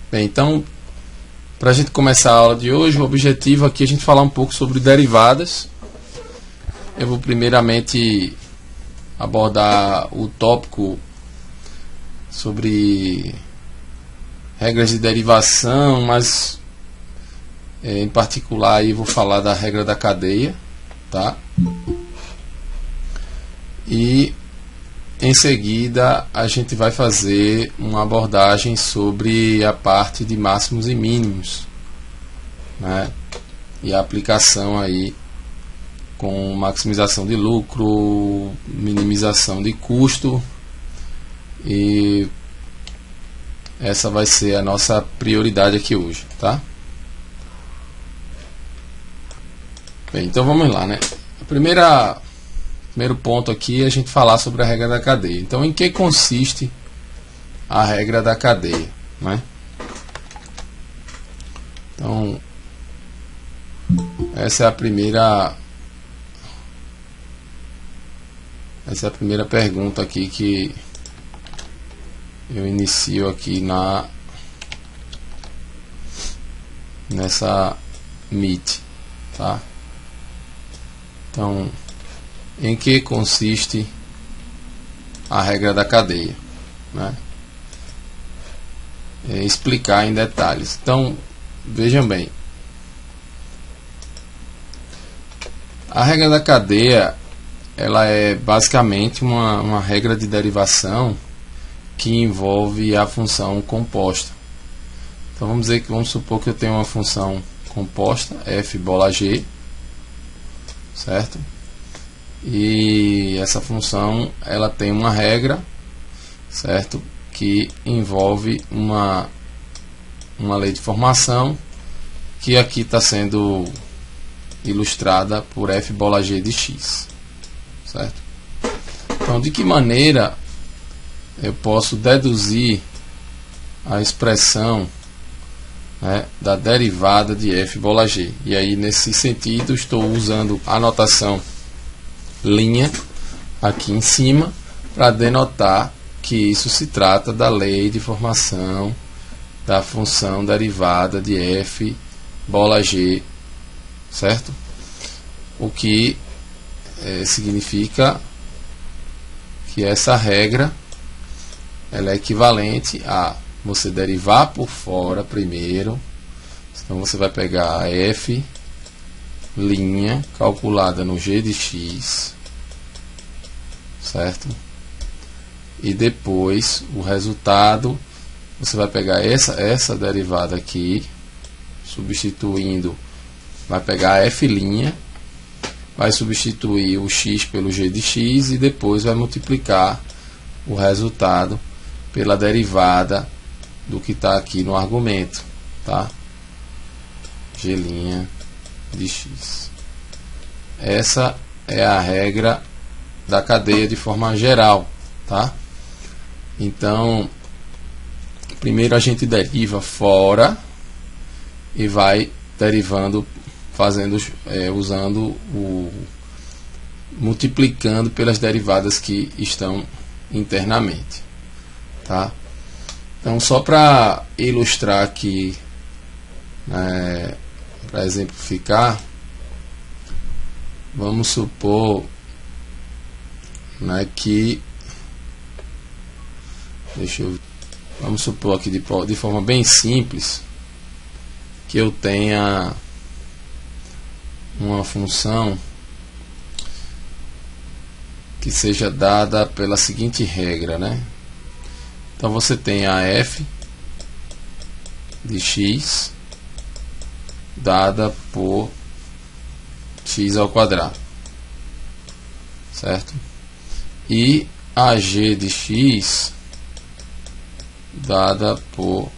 Bem, então, para a gente começar a aula de hoje, o objetivo aqui é a gente falar um pouco sobre derivadas. Eu vou primeiramente abordar o tópico sobre regras de derivação, mas em particular aí vou falar da regra da cadeia, tá? E em seguida a gente vai fazer uma abordagem sobre a parte de máximos e mínimos, né? E a aplicação aí com maximização de lucro, minimização de custo, e essa vai ser a nossa prioridade aqui hoje, tá? Bem, então vamos lá, né? Primeiro ponto aqui é a gente falar sobre a regra da cadeia. Então, em que consiste a regra da cadeia, né? Então, essa é a primeira pergunta aqui que eu inicio aqui nessa Meet, tá? Então, em que consiste a regra da cadeia, né? Explicar em detalhes. Então, vejam bem, a regra da cadeia, ela é basicamente uma regra de derivação que envolve a função composta. Então vamos supor que eu tenho uma função composta, f bola g, certo? E essa função, ela tem uma regra, certo? Que envolve uma lei de formação, que aqui está sendo ilustrada por f bola g de x, certo? Então, de que maneira eu posso deduzir a expressão, né, da derivada de f bola g? E aí, nesse sentido, estou usando a notação linha aqui em cima para denotar que isso se trata da lei de formação da função derivada de f bola g, certo? O que significa que essa regra, ela é equivalente a você derivar por fora primeiro. Então você vai pegar a f linha calculada no g de x, certo? E depois o resultado, você vai pegar essa derivada aqui, substituindo, vai pegar a f linha, vai substituir o x pelo g de x e depois vai multiplicar o resultado pela derivada do que está aqui no argumento, tá? G' de x. Essa é a regra da cadeia de forma geral, tá? Então, primeiro a gente deriva fora e vai derivando, multiplicando pelas derivadas que estão internamente, tá? Então, só para ilustrar aqui, para exemplificar, vamos supor, que vamos supor aqui de forma bem simples que eu tenha uma função que seja dada pela seguinte regra, né? Então você tem a f de x dada por x ao quadrado, certo? E a g de x dada por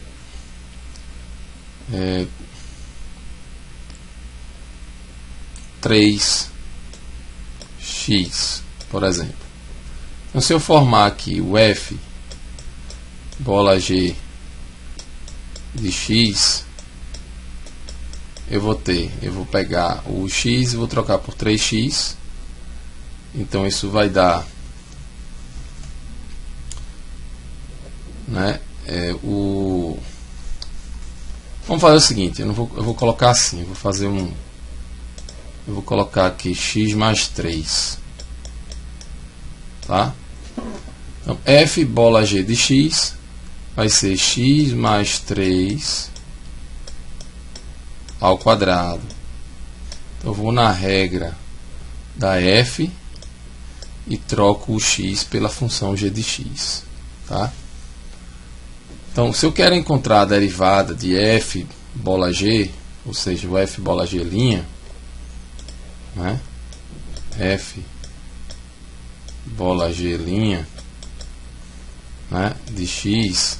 3x, por exemplo. Então, se eu formar aqui o f bola g de x, eu vou pegar o x e vou trocar por 3x. Então isso vai dar, né, vamos fazer o seguinte, eu vou colocar assim, eu vou colocar aqui x mais 3, tá? Então, f bola g de x vai ser x mais 3 ao quadrado. Então, eu vou na regra da f e troco o x pela função g de x, tá? Então, se eu quero encontrar a derivada de f bola g, ou seja, o f bola g', né? F bola g', né, de x,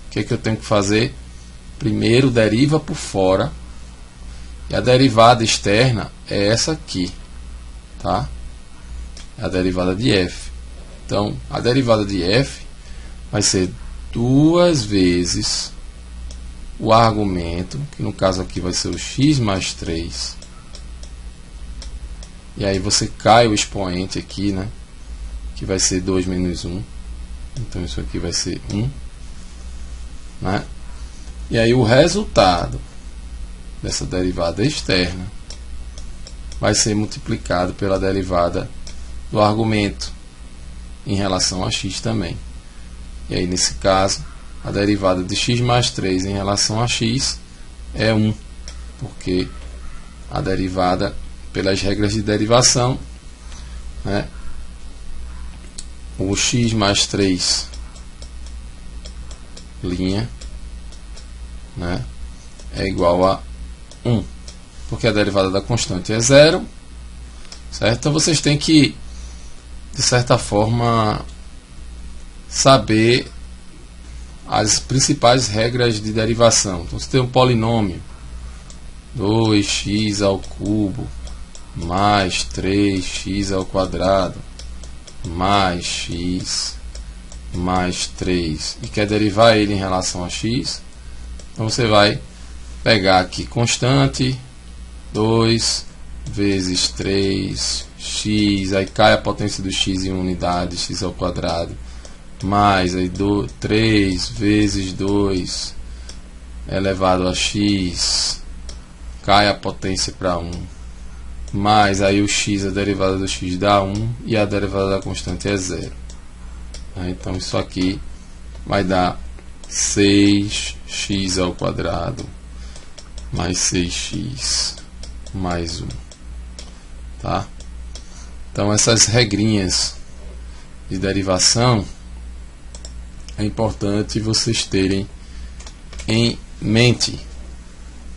o que eu tenho que fazer? Primeiro deriva por fora, e a derivada externa é essa aqui, tá? É a derivada de f. Então, a derivada de f vai ser 2 vezes o argumento, que no caso aqui vai ser o x mais 3. E aí você cai o expoente aqui, né? Que vai ser 2 menos 1. Então isso aqui vai ser 1. Né? E aí o resultado dessa derivada externa vai ser multiplicado pela derivada do argumento em relação a x também. E aí nesse caso, a derivada de x mais 3 em relação a x é 1, porque a derivada, pelas regras de derivação, né, o x mais 3 linha, né, é igual a 1, porque a derivada da constante é 0, certo? Então vocês têm que, de certa forma, saber as principais regras de derivação. Então, você tem um polinômio 2x ao cubo mais 3x ao quadrado mais x mais 3 e quer derivar ele em relação a x, então você vai pegar aqui constante 2 vezes 3x, aí cai a potência do x em unidade, x ao quadrado, mais aí 3 vezes 2 elevado a x, cai a potência para 1, mais aí o x, a derivada do x dá 1 e a derivada da constante é 0. Então isso aqui vai dar 6x ao quadrado mais 6x mais 1. Tá? Então essas regrinhas de derivação é importante vocês terem em mente.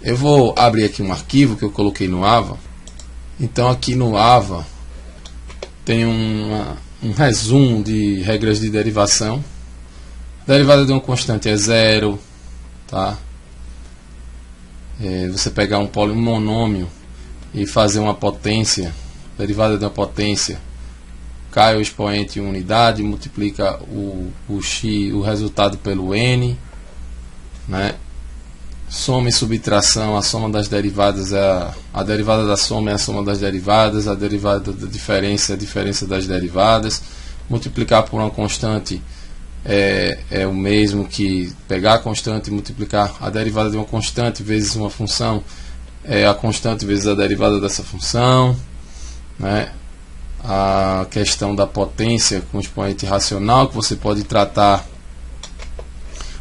Eu vou abrir aqui um arquivo que eu coloquei no AVA. Então aqui no AVA tem um resumo de regras de derivação. A derivada de uma constante é 0, tá? Você pegar um monômio e fazer uma potência, derivada de uma potência, cai o expoente em unidade, multiplica o x, o resultado pelo n, né? Soma e subtração, a soma das derivadas é a derivada da soma é a soma das derivadas, a derivada da diferença é a diferença das derivadas. Multiplicar por uma constante é o mesmo que pegar a constante e multiplicar a derivada de uma constante vezes uma função, é a constante vezes a derivada dessa função, né? A questão da potência com expoente racional, que você pode tratar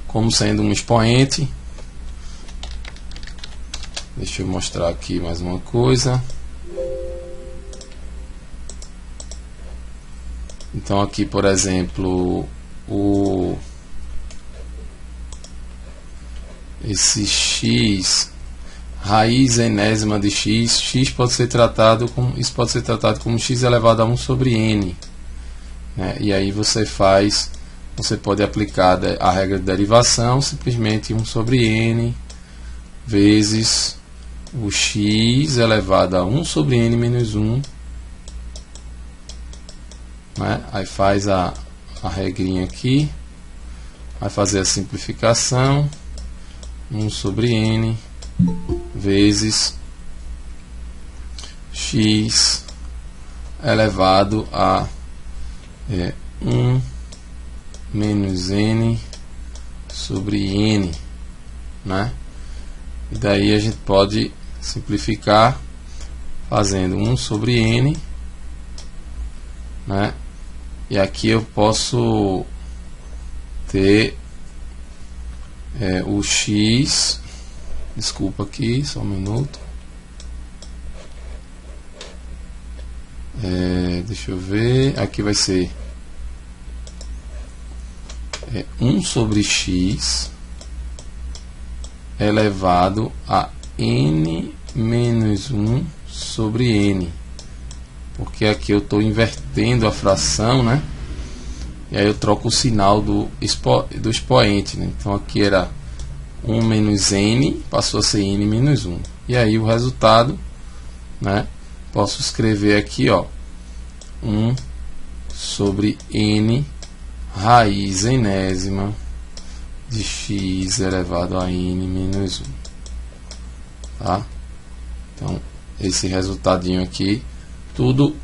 como sendo um expoente. Deixa eu mostrar aqui mais uma coisa. Então aqui, por exemplo, esse x, raiz enésima de x, x pode ser tratado como, isso pode ser tratado como x elevado a 1 sobre n, né? E aí você pode aplicar a regra de derivação, simplesmente 1 sobre n vezes o x elevado a 1 sobre n menos 1, né? Aí faz a regrinha aqui, vai fazer a simplificação, 1 sobre n vezes x elevado a 1 menos n sobre n, né? E daí a gente pode simplificar fazendo 1 sobre n, né? E aqui eu posso ter o x, desculpa aqui, só um minuto, deixa eu ver, aqui vai ser 1 sobre x elevado a n menos 1 sobre n, porque aqui eu estou invertendo a fração, né? E aí eu troco o sinal do expoente, né? Então aqui era 1 menos n, passou a ser n menos 1. E aí o resultado, né? Posso escrever aqui, ó, 1 sobre n raiz enésima de x elevado a n menos 1. Tá? Então, esse resultadinho aqui, tudo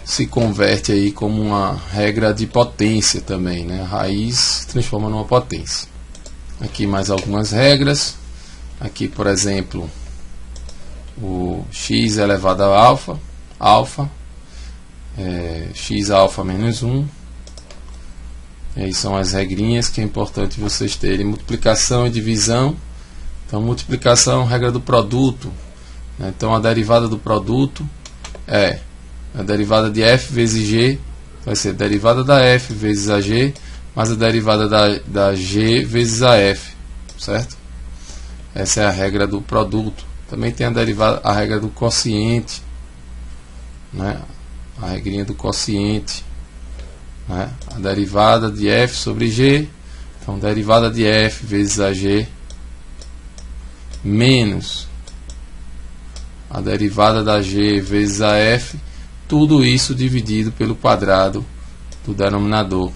se converte aí como uma regra de potência também, né? A raiz se transforma numa potência. Aqui mais algumas regras. Aqui, por exemplo, o x elevado a alfa, x alfa menos 1. E aí são as regrinhas que é importante vocês terem. Multiplicação e divisão. Então, multiplicação, regra do produto, né? Então, a derivada do produto é a derivada de f vezes g, vai ser a derivada da f vezes a g, mais a derivada da g vezes a f, certo? Essa é a regra do produto. Também tem a regra do quociente, né? A regrinha do quociente, né? A derivada de f sobre g, então derivada de f vezes a g menos a derivada da g vezes a f, tudo isso dividido pelo quadrado do denominador,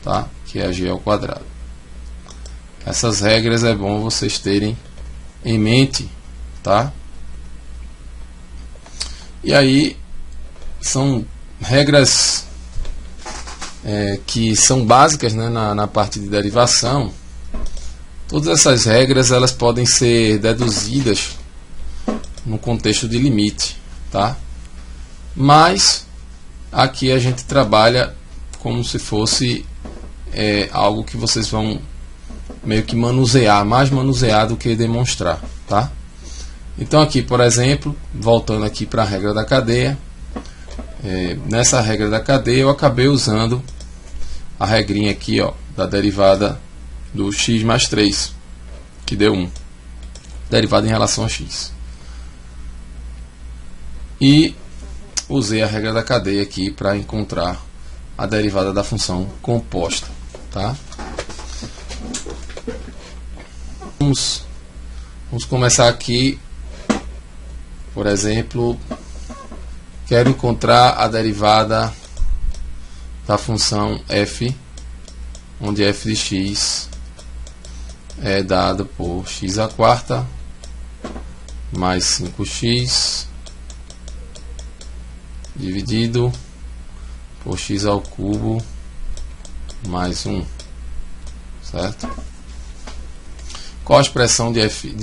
tá? Que é a g ao quadrado. Essas regras é bom vocês terem em mente, tá? E aí são regras que são básicas, né, na parte de derivação. Todas essas regras elas podem ser deduzidas no contexto de limite, tá? Mas aqui a gente trabalha como se fosse algo que vocês vão meio que manusear, mais manusear do que demonstrar, tá? Então aqui, por exemplo, voltando aqui para a regra da cadeia, nessa regra da cadeia eu acabei usando a regrinha aqui, ó, da derivada do x mais 3, que deu 1, derivada em relação a x. E usei a regra da cadeia aqui para encontrar a derivada da função composta, tá? Vamos começar aqui, por exemplo, quero encontrar a derivada da função f, onde f de x é dado por x à quarta mais 5x dividido por x ao cubo mais 1, certo? Qual a expressão de f',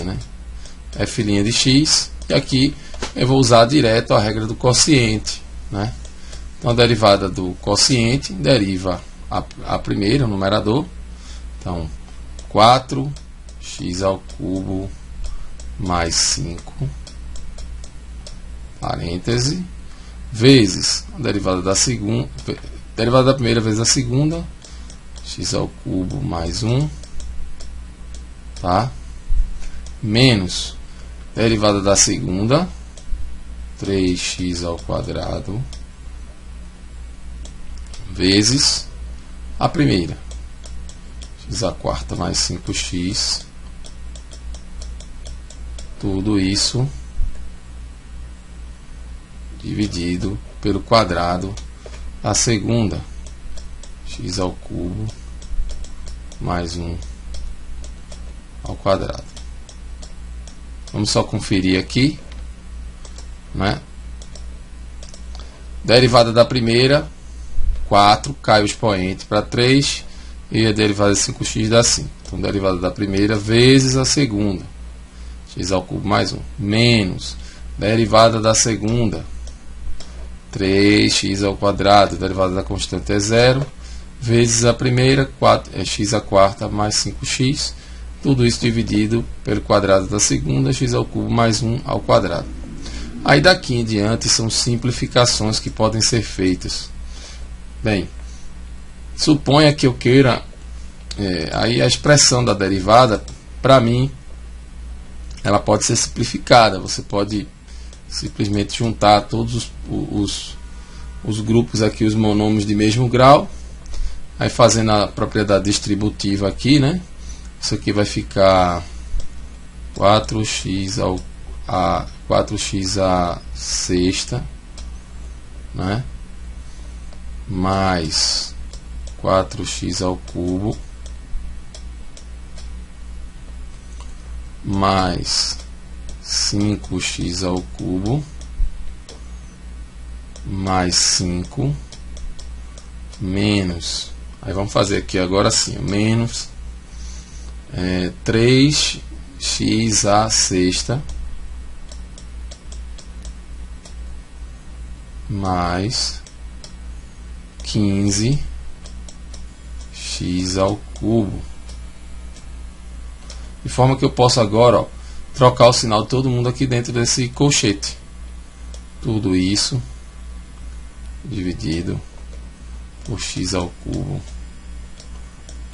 né? F' de x, e aqui eu vou usar direto a regra do quociente, né? Então a derivada do quociente deriva a primeira, o numerador, então 4x ao cubo mais 5, parêntese, vezes a derivada da segunda, derivada da primeira vezes a segunda, x ao cubo mais 1, tá? Menos derivada da segunda, 3x ao quadrado, vezes a primeira, x à quarta mais 5x, tudo isso dividido pelo quadrado da segunda, x ao cubo mais 1 ao quadrado. Vamos só conferir aqui, né? Derivada da primeira, 4, cai o expoente para 3, e a derivada de 5x dá 5. Então, derivada da primeira vezes a segunda, x ao cubo mais 1, menos derivada da segunda, 3x ao quadrado, derivada da constante é 0, vezes a primeira, x à quarta mais 5x, tudo isso dividido pelo quadrado da segunda, x ao cubo mais 1 ao quadrado. Aí daqui em diante são simplificações que podem ser feitas. Bem, suponha que eu queira, aí a expressão da derivada, para mim, ela pode ser simplificada. Você pode simplesmente juntar todos os grupos aqui, os monômios de mesmo grau, aí fazendo a propriedade distributiva aqui, né? Isso aqui vai ficar 4x à sexta, né? Mais 4x ao cubo mais 5x ao cubo mais 5 menos, aí vamos fazer aqui agora sim, menos 3x à sexta mais 15x ao cubo, de forma que eu posso agora, trocar o sinal de todo mundo aqui dentro desse colchete. Tudo isso dividido por x ao cubo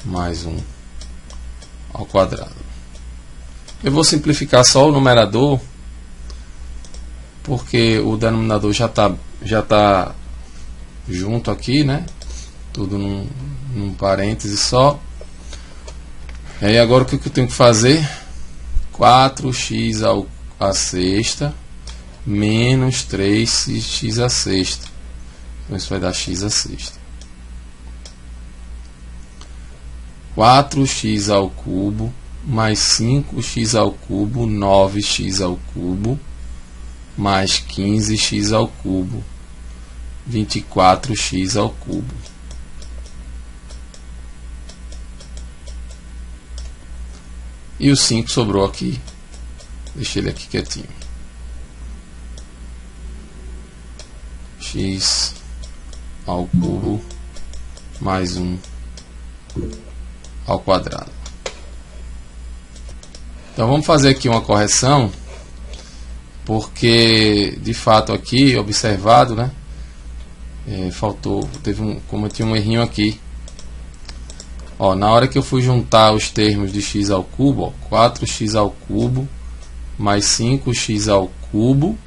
mais 1 ao quadrado. Eu vou simplificar só o numerador, porque o denominador já tá junto aqui, né? Tudo num parêntese só. E aí agora o que eu tenho que fazer? 4x à sexta menos 3x à sexta. Então isso vai dar x à sexta. 4x ao cubo mais 5x ao cubo, 9x ao cubo, mais 15x ao cubo, 24x ao cubo. E o 5 sobrou aqui. Deixei ele aqui quietinho. X ao cubo mais 1 ao quadrado. Então vamos fazer aqui uma correção, porque de fato aqui, observado, né? Cometi um errinho aqui. Ó, na hora que eu fui juntar os termos de x ao cubo, ó, 4x ao cubo mais 5x ao cubo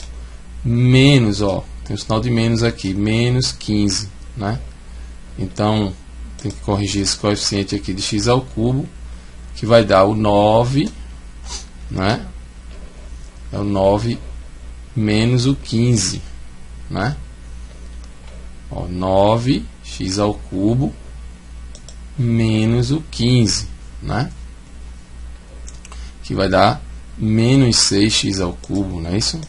menos, ó, tem um sinal de menos aqui, menos 15, né? Então, tem que corrigir esse coeficiente aqui de x ao cubo, que vai dar o 9, né? É o 9 menos o 15, né? Ó, 9x ao cubo menos o 15, né? Que vai dar menos 6x ao cubo, não é isso?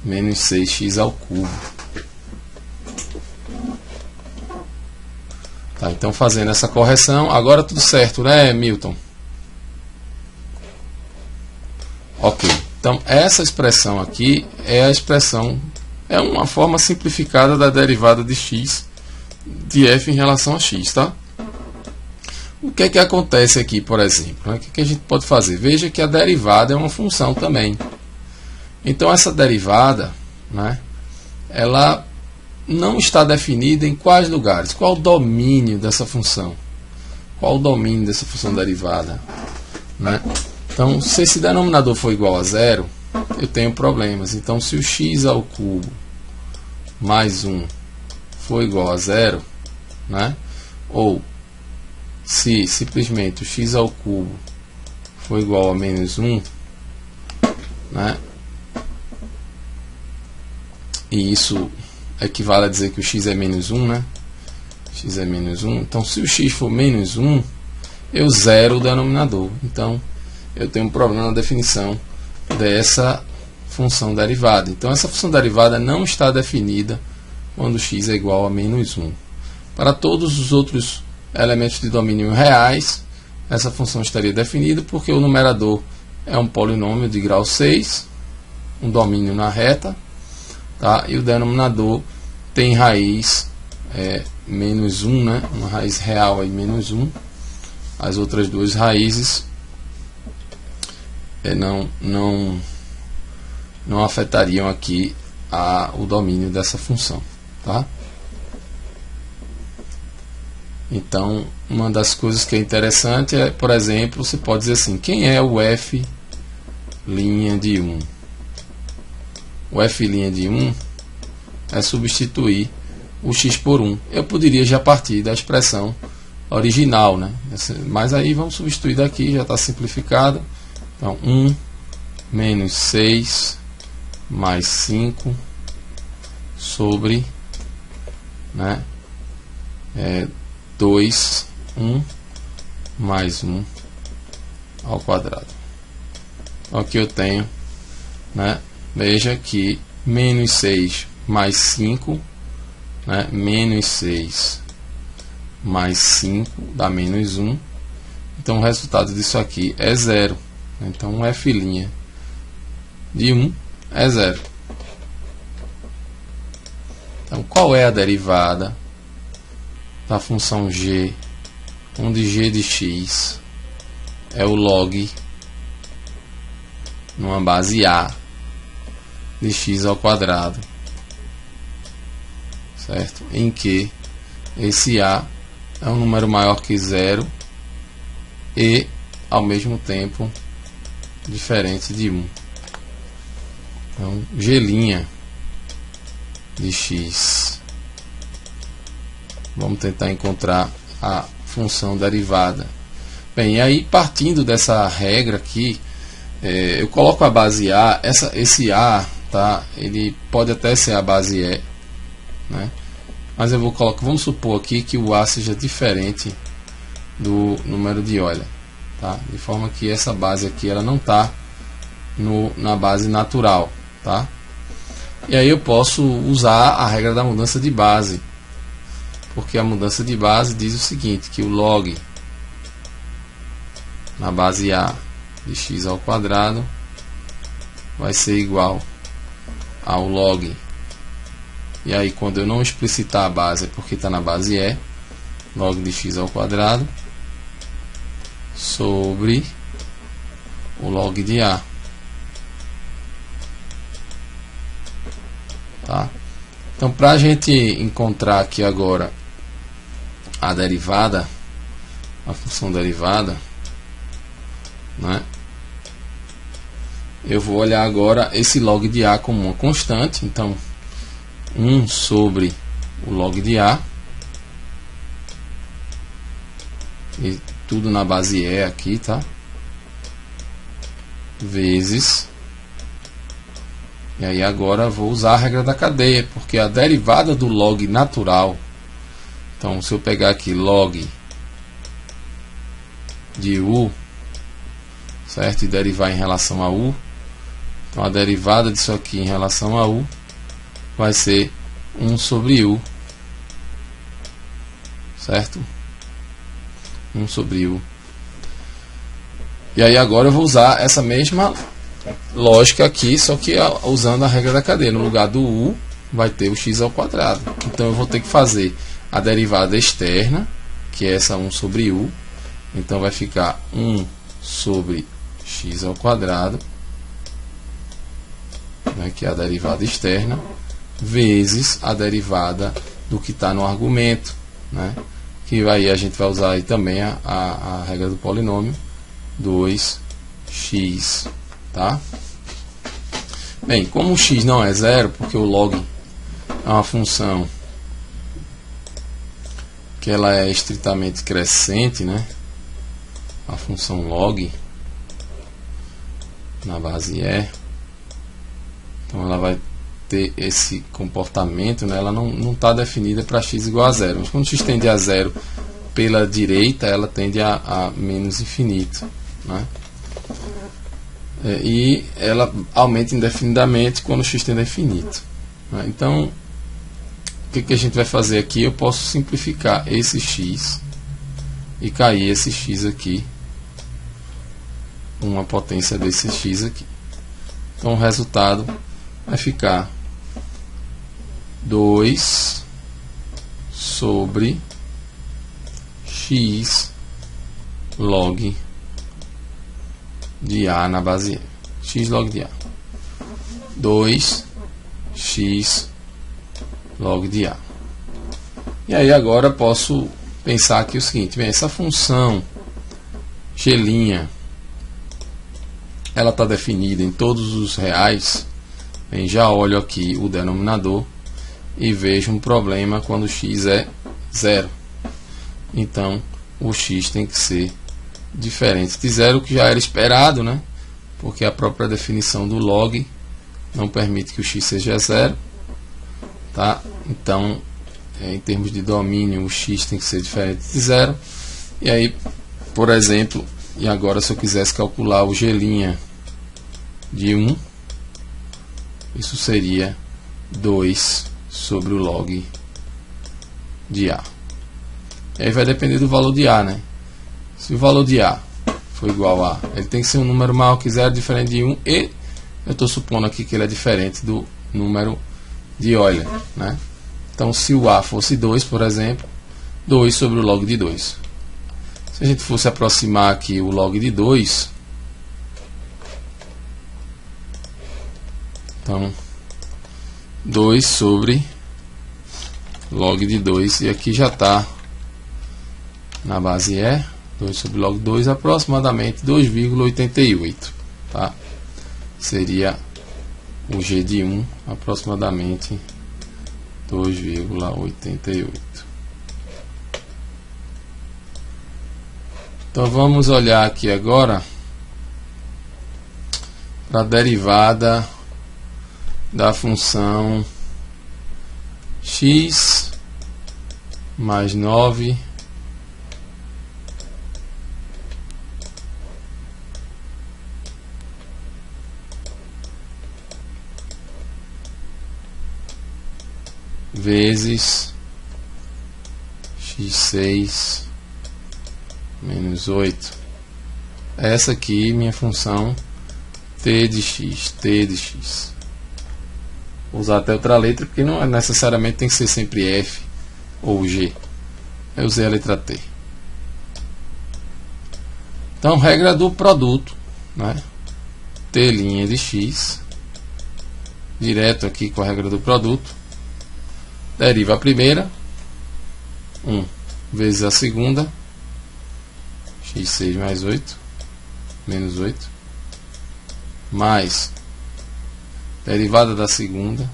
Menos 6x ao cubo. Tá, então fazendo essa correção, agora tudo certo, né, Milton? Ok, então essa expressão aqui é a expressão, é uma forma simplificada da derivada de x de f em relação a x, tá? O que é que acontece aqui, por exemplo? O que é que a gente pode fazer? Veja que a derivada é uma função também. Então essa derivada, né, ela não está definida em quais lugares. Qual o domínio dessa função? Qual o domínio dessa função derivada? Né? Então, se esse denominador for igual a zero, eu tenho problemas. Então, se o x ao cubo mais 1 for igual a zero, né? Ou se simplesmente o x ao cubo for igual a menos 1, né? E isso equivale a dizer que o x é menos 1, né? X é menos 1. Então, se o x for menos 1, eu zero o denominador. Então, eu tenho um problema na definição dessa função derivada. Então, essa função derivada não está definida quando x é igual a menos 1. Para todos os outros elementos de domínio reais, essa função estaria definida porque o numerador é um polinômio de grau 6, um domínio na reta, tá? E o denominador tem raiz menos 1, né? Uma raiz real aí, menos 1. As outras duas raízes não afetariam aqui o domínio dessa função, tá? Então, uma das coisas que é interessante é, por exemplo, você pode dizer assim, quem é o f' de 1? O f' de 1 é substituir o x por 1. Eu poderia já partir da expressão original, né? Mas aí vamos substituir daqui, já está simplificado. Então, 1 menos 6 mais 5 sobre, né, 2, 1 mais 1 ao quadrado. Então, aqui eu tenho, né, veja que menos 6 mais 5, né, menos 6 mais 5 dá menos 1. Então o resultado disso aqui é 0. Então o f' de 1 é 0. Então qual é a derivada da função g, onde g de x é o log numa base a de x ao quadrado, certo? Em que esse a é um número maior que 0 e ao mesmo tempo diferente de 1. Então, g' de x. Vamos tentar encontrar a função derivada. Bem, e aí partindo dessa regra aqui, eu coloco a base a, esse a, tá? Ele pode até ser a base e, né? Mas eu vou colocar, vamos supor aqui que o a seja diferente do número de Euler, tá? De forma que essa base aqui ela não está na base natural, tá? E aí eu posso usar a regra da mudança de base, porque a mudança de base diz o seguinte, que o log na base a de x ao quadrado vai ser igual ao log, e aí quando eu não explicitar a base é porque está na base e, log de x ao quadrado sobre o log de a, tá? Então, para a gente encontrar aqui agora a derivada, a função derivada, né, eu vou olhar agora esse log de a como uma constante. Então 1 sobre o log de a, e tudo na base e aqui, tá? Vezes, e aí agora vou usar a regra da cadeia, porque a derivada do log natural, então se eu pegar aqui log de u, certo, e derivar em relação a u, então a derivada disso aqui em relação a u vai ser 1 sobre u, certo? 1 sobre u. E aí agora eu vou usar essa mesma lógica aqui, só que usando a regra da cadeia. No lugar do u vai ter o x ao quadrado. Então eu vou ter que fazer a derivada externa, que é essa 1 sobre u. Então vai ficar 1 sobre x ao quadrado, né, que é a derivada externa, vezes a derivada do que está no argumento, né, que aí a gente vai usar aí também a regra do polinômio, 2x, tá? Bem, como o x não é zero, porque o log é uma função que ela é estritamente crescente, né, a função log na base e, então ela vai ter esse comportamento, né? Ela não está definida para x igual a zero, mas quando x tende a zero pela direita, ela tende a menos infinito, né? E ela aumenta indefinidamente quando x tende a infinito, né? Então o que a gente vai fazer aqui? Eu posso simplificar esse x e cair esse x aqui, uma potência desse x aqui. Então o resultado vai ficar 2 sobre x log de A na base E. X log de A. 2x log de A. E aí agora posso pensar aqui o seguinte, bem, essa função g', ela está definida em todos os reais. Bem, já olho aqui o denominador e vejo um problema quando x é 0. Então o x tem que ser diferente de 0, que já era esperado, né? Porque a própria definição do log não permite que o x seja 0, tá? Então, em termos de domínio, o x tem que ser diferente de 0. E aí, por exemplo, e agora se eu quisesse calcular o g' de 1, isso seria 2 sobre o log de A. E aí vai depender do valor de A, né? Se o valor de A for igual a, ele tem que ser um número maior que 0, diferente de 1, e eu estou supondo aqui que ele é diferente do número de Euler, né? Então, se o A fosse 2, por exemplo, 2 sobre o log de 2. Se a gente fosse aproximar aqui o log de 2, então, 2 sobre log de 2, e aqui já está na base E, 2 sobre log 2, aproximadamente 2,88, tá? Seria o g de 1, aproximadamente 2,88. Então vamos olhar aqui agora para a derivada da função x mais 9 vezes x6 menos 8. Essa aqui minha função t de x. Vou usar até outra letra, porque não necessariamente tem que ser sempre f ou g. Eu usei a letra t. Então, regra do produto, né? T' de x, direto aqui com a regra do produto. Deriva a primeira, 1 vezes a segunda, x6 mais 8, menos 8, mais derivada da segunda,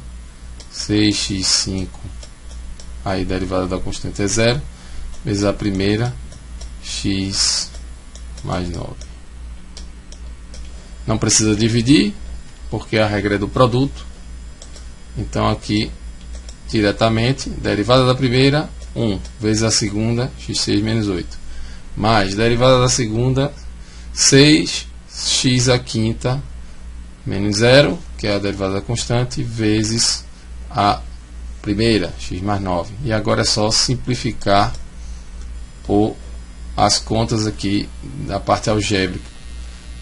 6x5, aí derivada da constante é 0, vezes a primeira, x mais 9. Não precisa dividir, porque a regra é do produto. Então aqui, diretamente, derivada da primeira, 1 vezes a segunda, x6 menos 8, mais derivada da segunda, 6x a quinta menos 0, que é a derivada da constante, vezes a primeira, x mais 9. E agora é só simplificar as contas aqui da parte algébrica.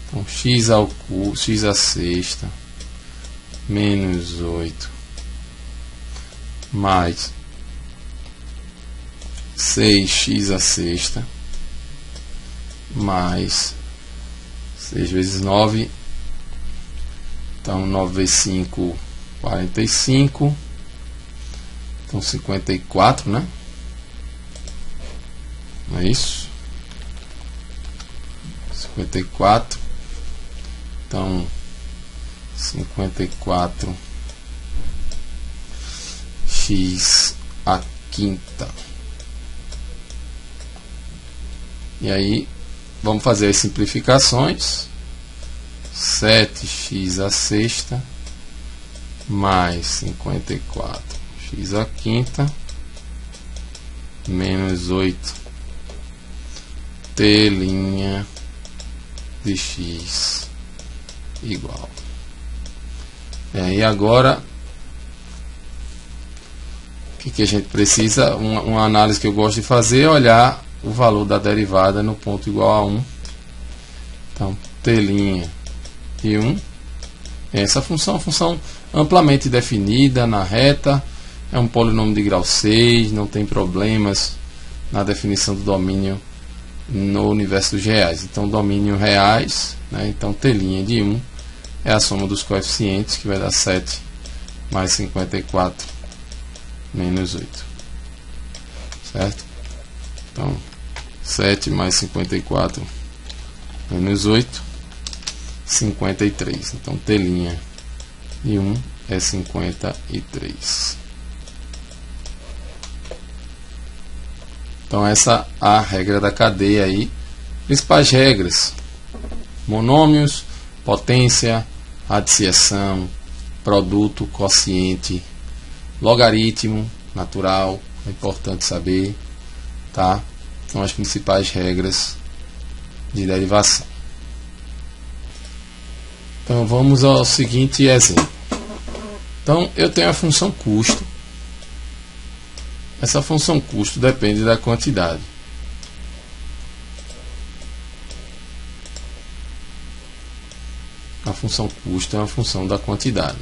Então, x a sexta menos 8 mais 6x a sexta mais 6 vezes 9, então 9 vezes 5, 45, então 54, né? Não é isso? 54, então 54 x a quinta. E aí vamos fazer as simplificações. 7x a sexta mais 54x a quinta menos 8 t' de x igual. E aí agora o que a gente precisa? Uma análise que eu gosto de fazer é olhar o valor da derivada no ponto igual a 1. Então, t' de 1. Essa função é uma função amplamente definida na reta, é um polinômio de grau 6, não tem problemas na definição do domínio no universo dos reais. Então, domínio reais, né? Então t' de 1 é a soma dos coeficientes, que vai dar 7 mais 54 menos 8. Certo? Então, 7 mais 54 menos 8, 53. Então, t' de 1 é 53. Então, essa é a regra da cadeia aí. Principais regras: monômios, potência, radiciação, produto, quociente, logaritmo natural, é importante saber, tá? São as principais regras de derivação. Então vamos ao seguinte exemplo. Então eu tenho a função custo. Essa função custo depende da quantidade. A função custo é uma função da quantidade,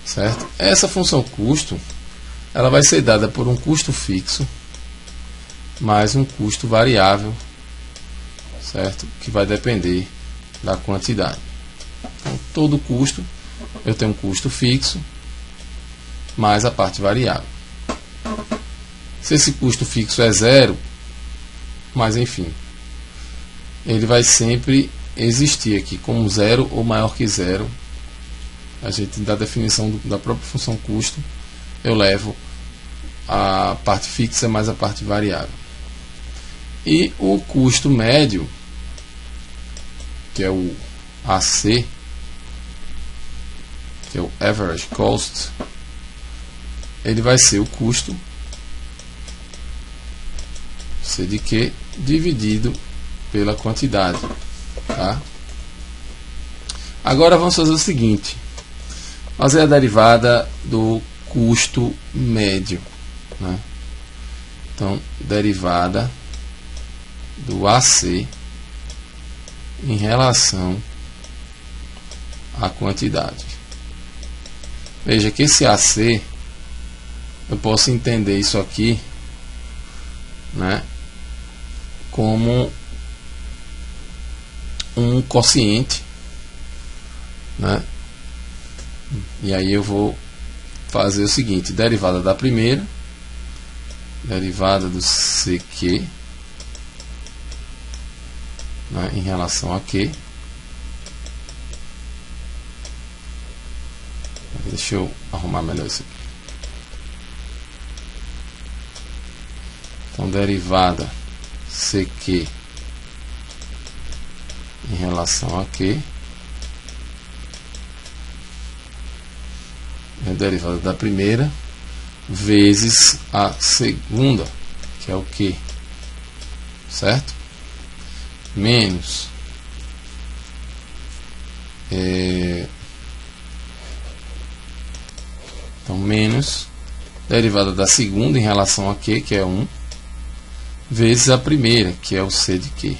certo? Essa função custo, ela vai ser dada por um custo fixo mais um custo variável, certo? Que vai depender da quantidade. Então, todo custo, eu tenho um custo fixo mais a parte variável. Se esse custo fixo é zero, mas enfim, ele vai sempre existir aqui como zero ou maior que zero. A gente, da definição da própria função custo, eu levo a parte fixa mais a parte variável. E o custo médio, que é o AC, que é o Average Cost, ele vai ser o custo C de Q dividido pela quantidade, tá? Agora vamos fazer o seguinte: fazer a derivada do custo médio, né? Então, derivada do AC em relação à quantidade. Veja que esse AC, eu posso entender isso aqui, né, como um quociente, né? E aí eu vou fazer o seguinte: derivada da primeira, derivada do CQ, né, em relação a Q. Deixa eu arrumar melhor isso aqui. Então, derivada CQ em relação a Q é a derivada da primeira vezes a segunda, que é o Q, certo? Menos então menos derivada da segunda em relação a Q, que é 1, vezes a primeira, que é o C de Q,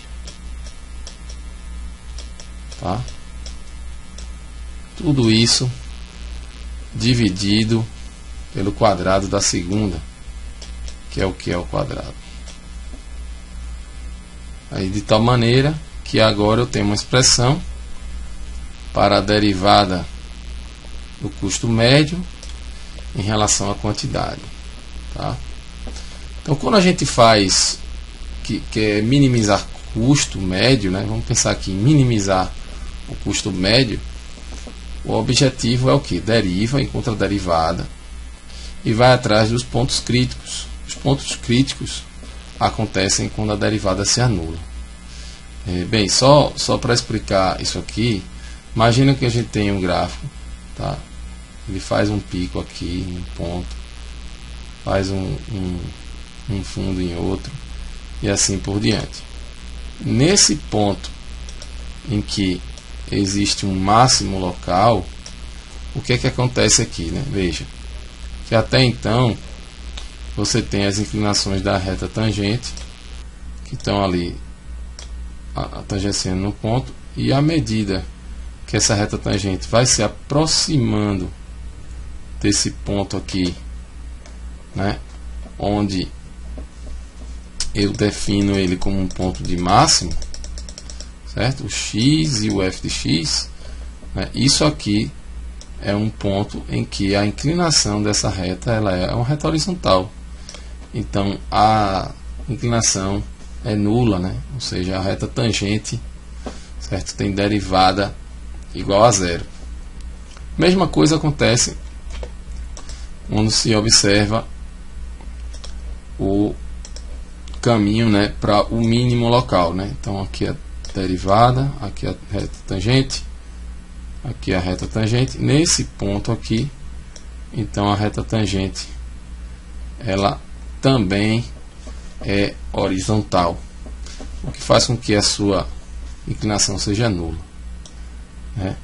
tá? Tudo isso dividido pelo quadrado da segunda, que é o Q ao quadrado. Aí, de tal maneira que agora eu tenho uma expressão para a derivada do custo médio em relação à quantidade, tá? Então, quando a gente faz que quer minimizar custo médio, né, vamos pensar aqui em minimizar o custo médio, o objetivo é o que? Deriva, encontra a derivada e vai atrás dos pontos críticos. Os pontos críticos acontecem quando a derivada se anula. Bem, só para explicar isso aqui, imagina que a gente tem um gráfico, tá? Ele faz um pico aqui, um ponto, faz um fundo em outro e assim por diante. Nesse ponto em que existe um máximo local, o que é que acontece aqui, né? Veja que até então você tem as inclinações da reta tangente que estão ali tangenciando no ponto, e à medida que essa reta tangente vai se aproximando desse ponto aqui, né, onde eu defino ele como um ponto de máximo, certo? O x e o f de x, né, isso aqui é um ponto em que a inclinação dessa reta ela é uma reta horizontal, então a inclinação é nula, né? Ou seja, a reta tangente, certo, tem derivada igual a zero. Mesma coisa acontece quando se observa o caminho, né, para o mínimo local, né? Então aqui a derivada, aqui a reta tangente, aqui a reta tangente, nesse ponto aqui, então a reta tangente ela também é horizontal, o que faz com que a sua inclinação seja nula, né?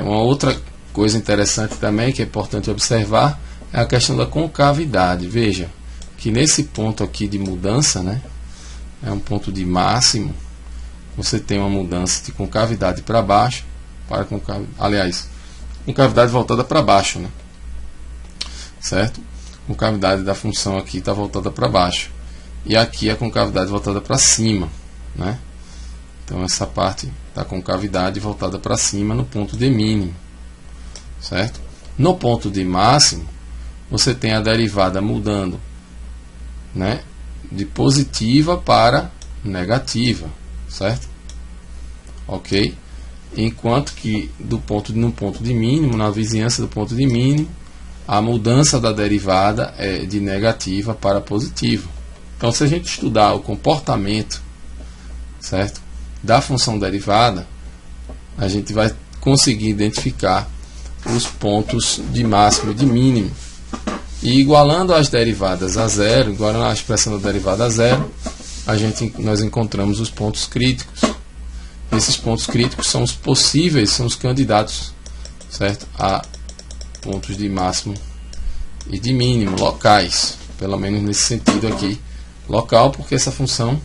Uma outra coisa interessante também que é importante observar é a questão da concavidade. Veja que nesse ponto aqui de mudança, né, é um ponto de máximo, você tem uma mudança de concavidade para baixo, concavidade voltada para baixo, né, certo? Concavidade da função aqui está voltada para baixo, e aqui a concavidade voltada para cima, né? Então essa parte da concavidade voltada para cima no ponto de mínimo, certo? No ponto de máximo, você tem a derivada mudando, né, de positiva para negativa, certo? Ok? Enquanto que no ponto de mínimo, na vizinhança do ponto de mínimo, a mudança da derivada é de negativa para positiva. Então, se a gente estudar o comportamento, certo, da função derivada, a gente vai conseguir identificar os pontos de máximo e de mínimo. E igualando as derivadas a zero, igualando a expressão da derivada a zero, nós encontramos os pontos críticos. Esses pontos críticos são os possíveis, são os candidatos, certo, a pontos de máximo e de mínimo, locais, pelo menos nesse sentido aqui, local, porque essa função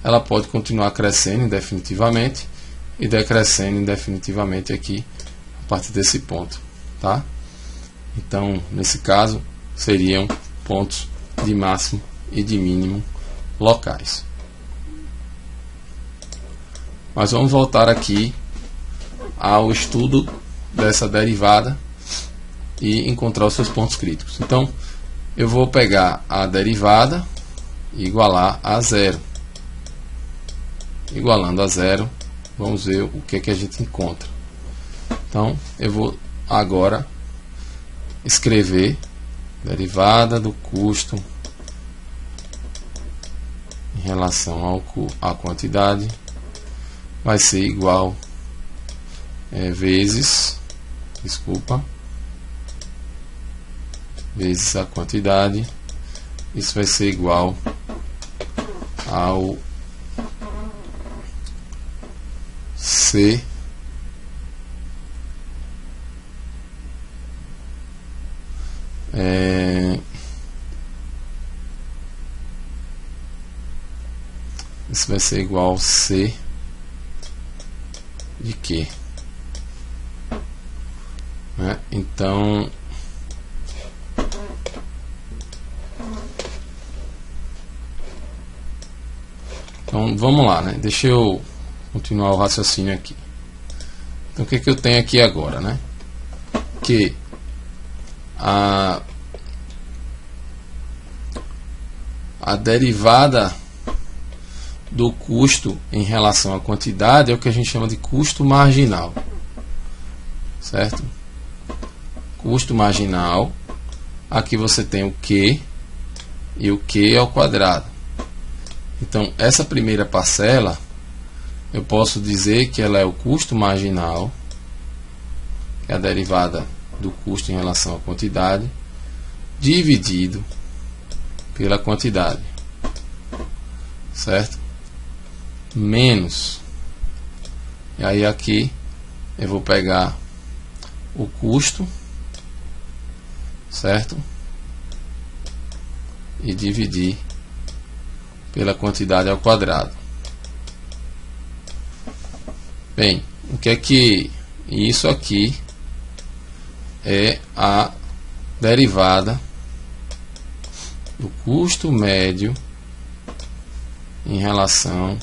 ela pode continuar crescendo indefinitivamente e decrescendo indefinitivamente aqui a partir desse ponto, tá? Então, nesse caso, seriam pontos de máximo e de mínimo locais. Mas vamos voltar aqui ao estudo dessa derivada e encontrar os seus pontos críticos. Então, eu vou pegar a derivada e igualar a zero. Igualando a zero, vamos ver o que a gente encontra. Então, eu vou agora escrever derivada do custo em relação à quantidade vai ser igual vezes a quantidade. Isso vai ser igual ao C isso vai ser igual ao C de Q, né? Então vamos lá, né? Deixa eu continuar o raciocínio aqui. Então o que eu tenho aqui agora, né? Que a derivada do custo em relação à quantidade é o que a gente chama de custo marginal, certo? Custo marginal, aqui você tem o Q e o Q ao quadrado. Então essa primeira parcela eu posso dizer que ela é o custo marginal, que é a derivada do custo em relação à quantidade, dividido pela quantidade, certo? Menos, e aí aqui eu vou pegar o custo, certo? E dividir pela quantidade ao quadrado. Bem, o que é que isso aqui é a derivada do custo médio em relação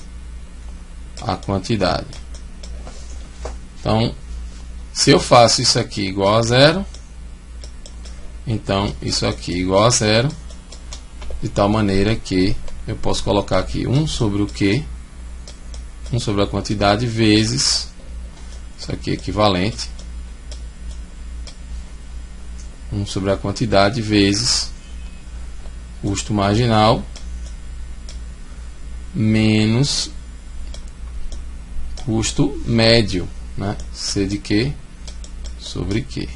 à quantidade. Então, se eu faço isso aqui igual a zero, então isso aqui igual a zero, de tal maneira que eu posso colocar aqui 1 sobre o Q, 1 sobre a quantidade, vezes, isso aqui é equivalente, 1 sobre a quantidade, vezes custo marginal, menos custo médio, né? C de Q sobre Q.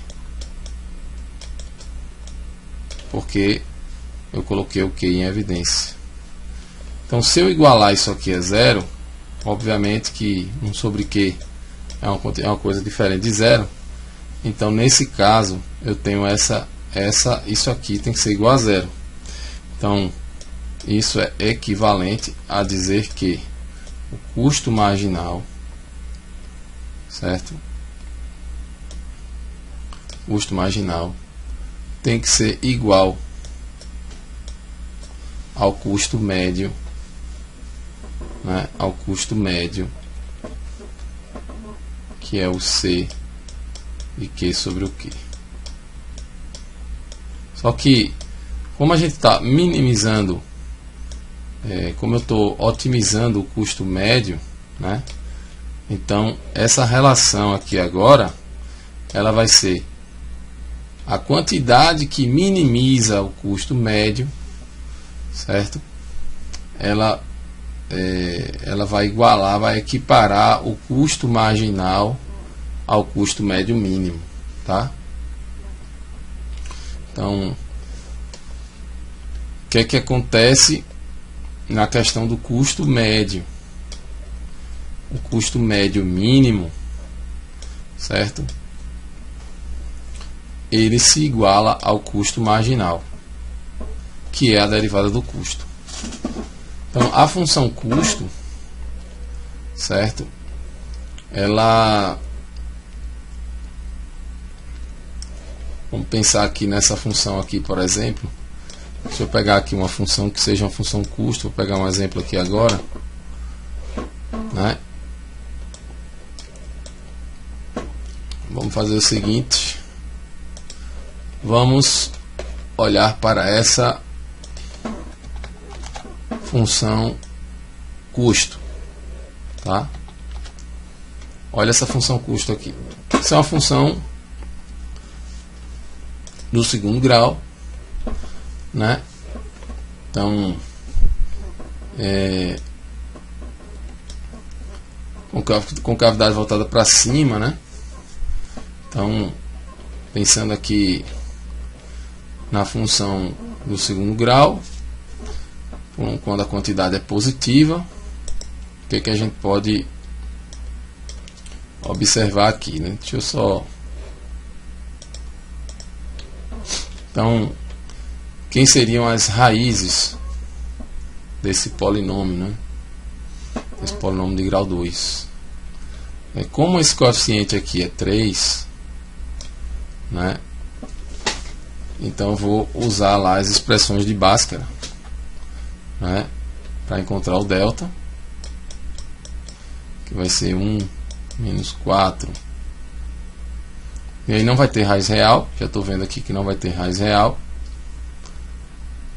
Porque eu coloquei o Q em evidência. Então, se eu igualar isso aqui a zero, obviamente que 1 sobre Q é uma coisa diferente de zero. Então, nesse caso, eu tenho isso aqui tem que ser igual a zero. Então, isso é equivalente a dizer que o custo marginal, certo? O custo marginal tem que ser igual ao custo médio, né? Ao custo médio, que é o C de Q sobre o Q. Só que, como a gente está minimizando, como eu estou otimizando o custo médio, né? Então, essa relação aqui agora, ela vai ser a quantidade que minimiza o custo médio, certo? Ela vai igualar, vai equiparar o custo marginal ao custo médio mínimo, tá? Então, o que é que acontece na questão do custo médio? O custo médio mínimo, certo? Ele se iguala ao custo marginal, que é a derivada do custo. Então, a função custo, certo? Ela, vamos pensar aqui nessa função aqui, por exemplo. Se eu pegar aqui uma função que seja uma função custo, vou pegar um exemplo aqui agora, né? Vamos fazer o seguinte, vamos olhar para essa função custo, tá? Olha essa função custo aqui. Essa é uma função do segundo grau, né? Então, concavidade voltada para cima, né? Então, pensando aqui na função do segundo grau, quando a quantidade é positiva, o que a gente pode observar aqui, né? Deixa eu só... Então, quem seriam as raízes desse polinômio, né? Esse polinômio de grau 2. Como esse coeficiente aqui é 3, né? Então eu vou usar lá as expressões de Bhaskara, né? Para encontrar o delta, que vai ser 1 menos 4. E aí não vai ter raiz real, já estou vendo aqui que não vai ter raiz real.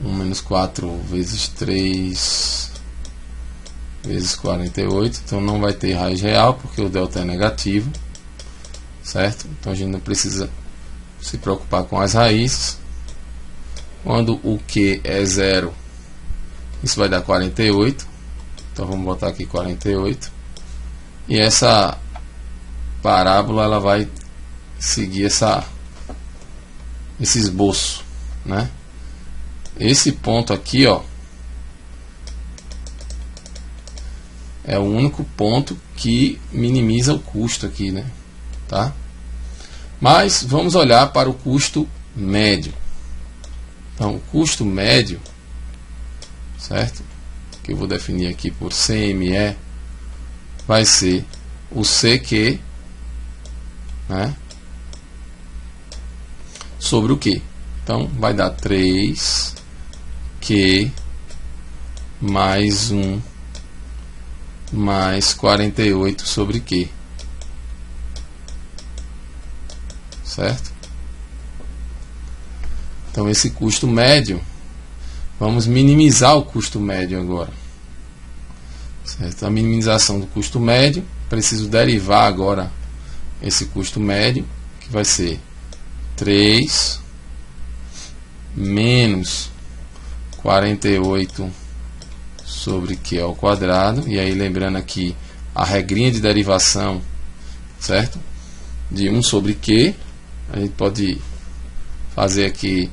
1 menos 4 vezes 3 vezes 48, então não vai ter raiz real, porque o delta é negativo, certo? Então a gente não precisa se preocupar com as raízes. Quando o Q é 0, isso vai dar 48, então vamos botar aqui 48, e essa parábola ela vai seguir esse esboço, né? Esse ponto aqui, ó, é o único ponto que minimiza o custo aqui, né? Tá? Mas vamos olhar para o custo médio. Então, o custo médio, certo? que eu vou definir aqui por CME, vai ser o CQ, né, sobre o Q. Então vai dar 3Q mais 1 mais 48 sobre Q. Certo? Então esse custo médio, vamos minimizar o custo médio agora. Certo? A minimização do custo médio, preciso derivar agora esse custo médio, que vai ser 3 menos 48 sobre Q ao quadrado. E aí lembrando aqui a regrinha de derivação, certo? De 1 sobre Q, a gente pode fazer aqui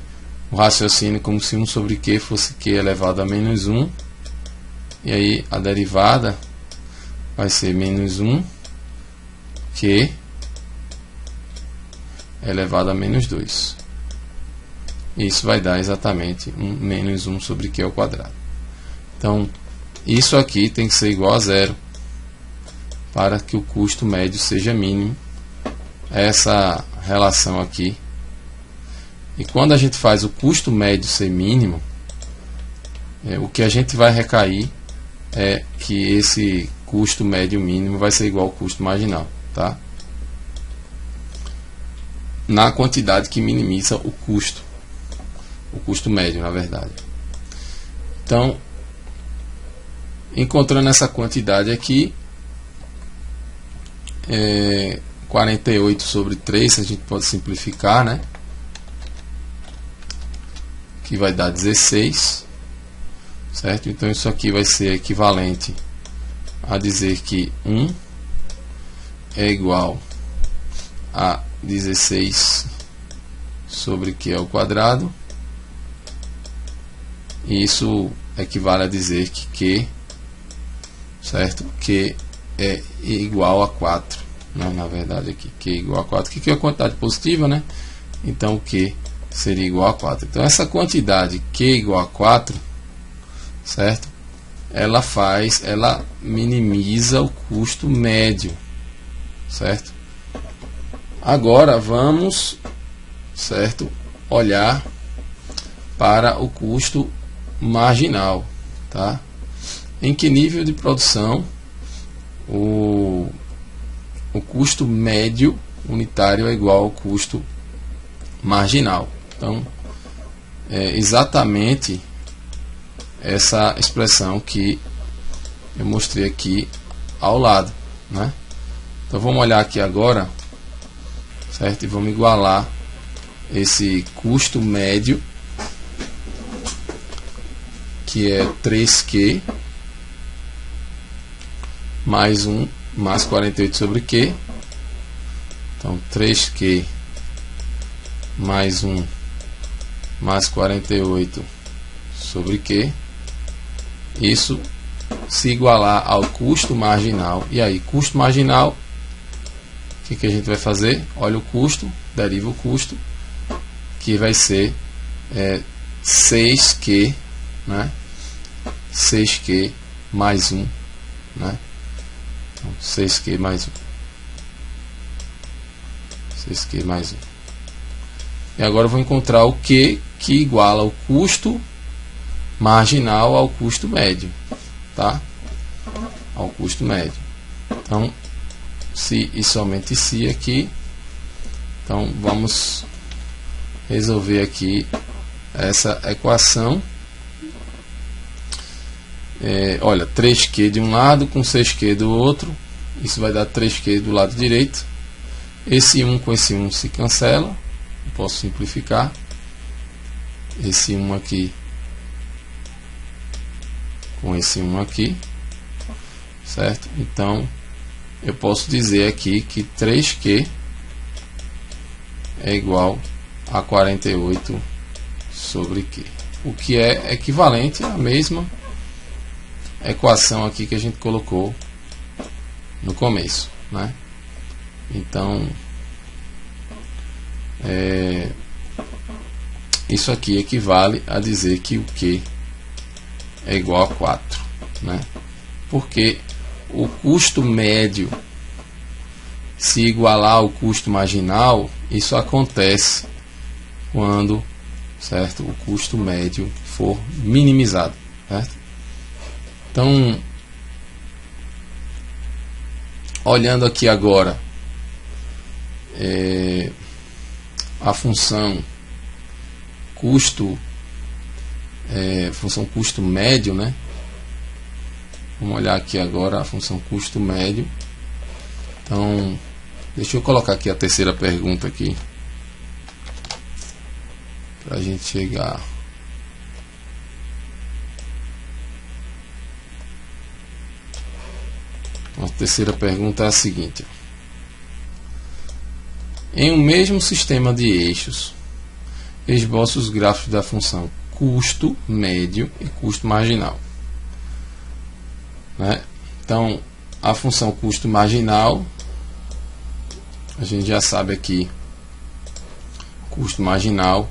o raciocínio como se 1 sobre Q fosse Q elevado a menos 1. E aí a derivada vai ser menos 1 Q elevado a menos 2. Isso vai dar exatamente menos 1 sobre Q ao quadrado. Então, isso aqui tem que ser igual a zero para que o custo médio seja mínimo. Essa relação aqui. E quando a gente faz o custo médio ser mínimo, o que a gente vai recair é que esse custo médio mínimo vai ser igual ao custo marginal, tá? Na quantidade que minimiza o custo médio, na verdade. Então, encontrando essa quantidade aqui, 48 sobre 3, a gente pode simplificar, né? Que vai dar 16, certo? Então isso aqui vai ser equivalente a dizer que 1 é igual a 16 sobre Q ao quadrado. E isso equivale a dizer que Q, certo? Q é igual a 4. Não, na verdade aqui Q é igual a 4, que Q é a quantidade positiva, né? Então Q seria igual a 4. Então essa quantidade Q igual a 4, certo? Ela minimiza o custo médio, certo? Agora vamos, certo, olhar para o custo marginal, tá? Em que nível de produção o custo médio unitário é igual ao custo marginal. Então, é exatamente essa expressão que eu mostrei aqui ao lado, né? Então, vamos olhar aqui agora, certo? E vamos igualar esse custo médio, que é 3Q mais 1 mais 48 sobre Q. Então 3Q mais 1 mais 48 sobre Q. Isso se igualar ao custo marginal. E aí, custo marginal, o que a gente vai fazer? Olha o custo, deriva o custo, que vai ser 6Q, né? 6Q mais 1, né? Então, 6Q mais 1. 6Q mais 1. E agora eu vou encontrar o Q que iguala o custo marginal ao custo médio, tá? Ao custo médio. Então, se e somente se aqui. Então, vamos resolver aqui essa equação. Olha, 3Q de um lado com 6Q do outro. Isso vai dar 3Q do lado direito. Esse 1 com esse 1 se cancela. Eu posso simplificar. Esse 1 aqui com esse 1 aqui. Certo? Então, eu posso dizer aqui que 3Q é igual a 48 sobre Q. O que é equivalente à mesma equação aqui que a gente colocou no começo, né? Então, isso aqui equivale a dizer que o Q é igual a 4. né? Porque o custo médio se igualar ao custo marginal, isso acontece quando, certo, o custo médio for minimizado, certo? Então, olhando aqui agora a função custo médio, né? Vamos olhar aqui agora a função custo médio. Então, deixa eu colocar aqui a terceira pergunta aqui para a gente chegar. A terceira pergunta é a seguinte: em um mesmo sistema de eixos, esboça os gráficos da função custo médio e custo marginal, né? Então, a função custo marginal, a gente já sabe aqui, custo marginal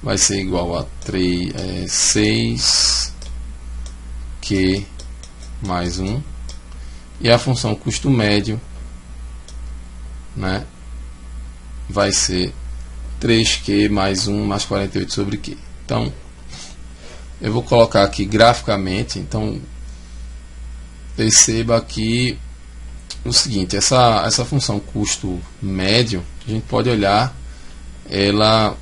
vai ser igual a 6Q mais 1, e a função custo médio, né, vai ser 3Q mais 1 mais 48 sobre Q. Então, eu vou colocar aqui graficamente. Então, perceba aqui o seguinte: essa função custo médio, a gente pode olhar ela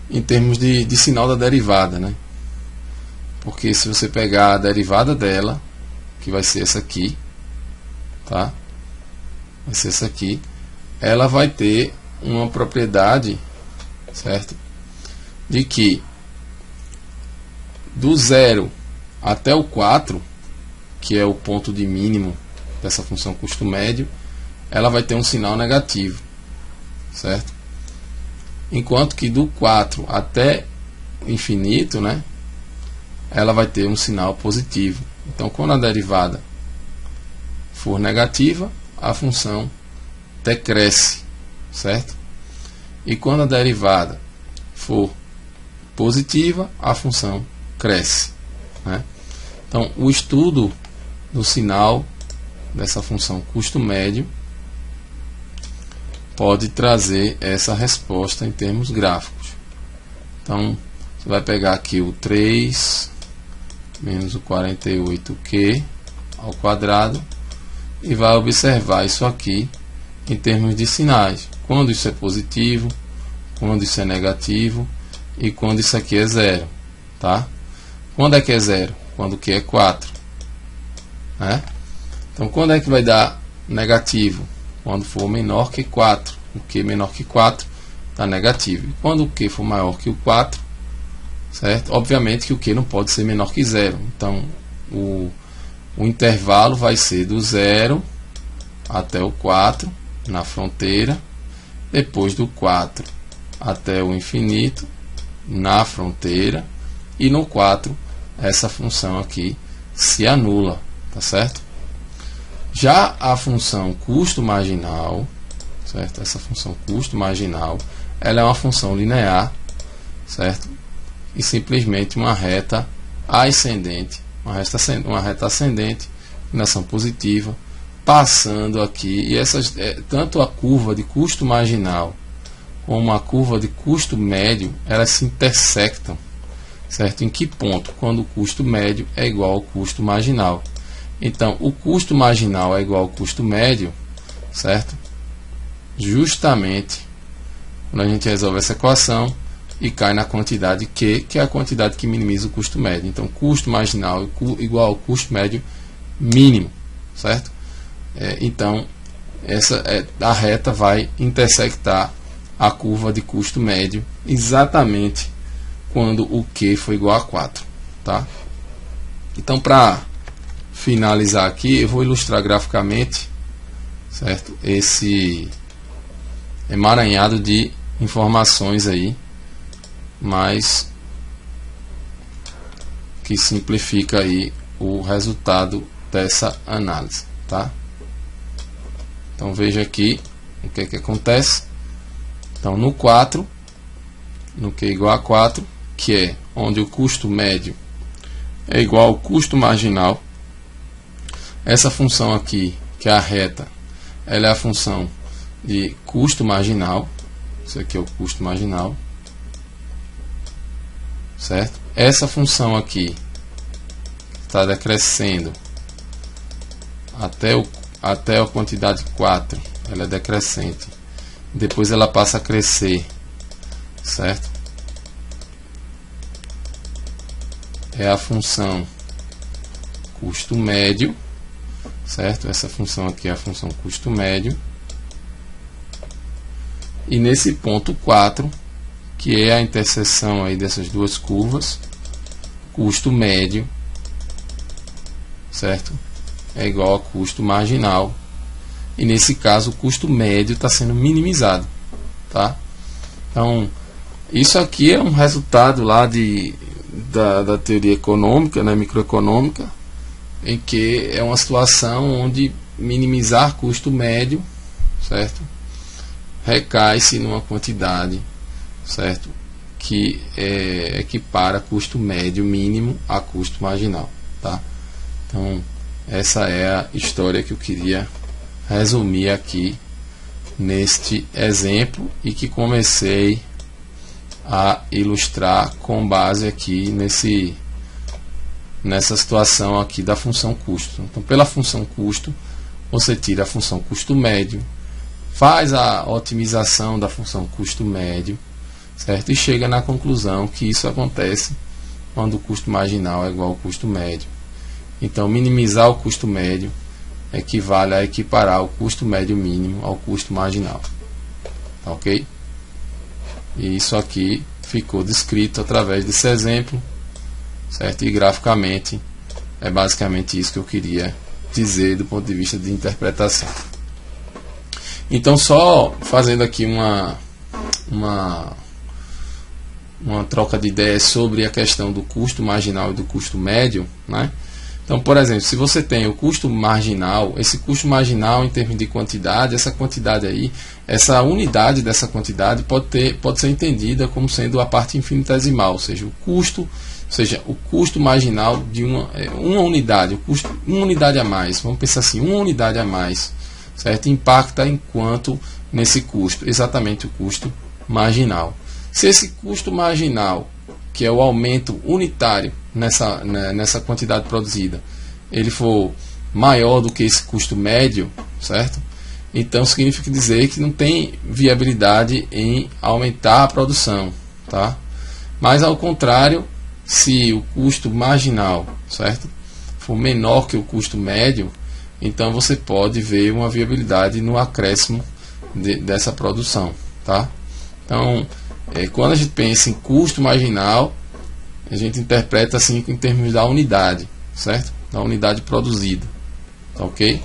em termos de sinal da derivada, né? Porque se você pegar a derivada dela, que vai ser essa aqui, tá? Vai ser essa aqui. Ela vai ter uma propriedade, certo? De que do 0 até o 4, que é o ponto de mínimo dessa função custo médio, ela vai ter um sinal negativo, certo? Enquanto que do 4 até infinito, né, ela vai ter um sinal positivo. Então, quando a derivada for negativa, a função decresce, certo? E quando a derivada for positiva, a função cresce, né? Então, o estudo do sinal dessa função custo médio pode trazer essa resposta em termos gráficos. Então, você vai pegar aqui o 3 menos o 48Q ao quadrado e vai observar isso aqui em termos de sinais. Quando isso é positivo, quando isso é negativo e quando isso aqui é zero, tá? Quando é que é zero? Quando Q é 4, né? Então, quando é que vai dar negativo? Quando for menor que 4. O Q menor que 4 está negativo. E quando o Q for maior que o 4, certo? Obviamente que o Q não pode ser menor que 0. Então, o intervalo vai ser do 0 até o 4 na fronteira, depois do 4 até o infinito na fronteira, e no 4 essa função aqui se anula, tá certo? Já a função custo marginal, certo? Essa função custo marginal, ela é uma função linear, certo? E simplesmente uma reta ascendente, uma reta ascendente, inclinação positiva, passando aqui, e essas, tanto a curva de custo marginal como a curva de custo médio, elas se intersectam, certo? Em que ponto? Quando o custo médio é igual ao custo marginal. Então, o custo marginal é igual ao custo médio, certo? Justamente quando a gente resolve essa equação e cai na quantidade Q, que é a quantidade que minimiza o custo médio. Então, custo marginal igual ao custo médio mínimo, certo? Então, a reta vai intersectar a curva de custo médio exatamente quando o Q for igual a 4, tá? Então, para finalizar aqui, eu vou ilustrar graficamente, certo? Esse emaranhado de informações aí, mas que simplifica aí o resultado dessa análise, tá? Então, veja aqui o que é que acontece. Então, no 4, no Q igual a 4, que é onde o custo médio é igual ao custo marginal. Essa função aqui, que é a reta, ela é a função de custo marginal. Isso aqui é o custo marginal, certo? Essa função aqui está decrescendo até a quantidade 4, ela é decrescente. Depois ela passa a crescer, certo? É a função custo médio, certo? Essa função aqui é a função custo médio. E nesse ponto 4, que é a interseção aí dessas duas curvas, custo médio, certo? É igual a custo marginal. E nesse caso o custo médio está sendo minimizado, tá? Então, isso aqui é um resultado lá da teoria econômica, né, microeconômica, em que é uma situação onde minimizar custo médio, certo, recai-se numa quantidade, certo, que equipara custo médio mínimo a custo marginal, tá? Então, essa é a história que eu queria resumir aqui neste exemplo e que comecei a ilustrar com base aqui nessa situação aqui da função custo. Então, pela função custo, você tira a função custo médio, faz a otimização da função custo médio, certo? E chega na conclusão que isso acontece quando o custo marginal é igual ao custo médio. Então, minimizar o custo médio equivale a equiparar o custo médio mínimo ao custo marginal. Tá, ok? E isso aqui ficou descrito através desse exemplo, certo? E graficamente é basicamente isso que eu queria dizer do ponto de vista de interpretação. Então, só fazendo aqui uma troca de ideias sobre a questão do custo marginal e do custo médio, né? Então, por exemplo, se você tem o custo marginal, esse custo marginal em termos de quantidade, essa quantidade aí, essa unidade dessa quantidade pode ser entendida como sendo a parte infinitesimal, ou seja, o custo marginal de uma unidade, uma unidade a mais, vamos pensar assim, uma unidade a mais, certo? Impacta em quanto nesse custo, exatamente o custo marginal. Se esse custo marginal, que é o aumento unitário nessa quantidade produzida, ele for maior do que esse custo médio, certo? Então significa dizer que não tem viabilidade em aumentar a produção, tá? Mas ao contrário, se o custo marginal, certo, for menor que o custo médio, então você pode ver uma viabilidade no acréscimo dessa produção, tá? Então, quando a gente pensa em custo marginal, a gente interpreta assim em termos da unidade, certo? Da unidade produzida, tá ok?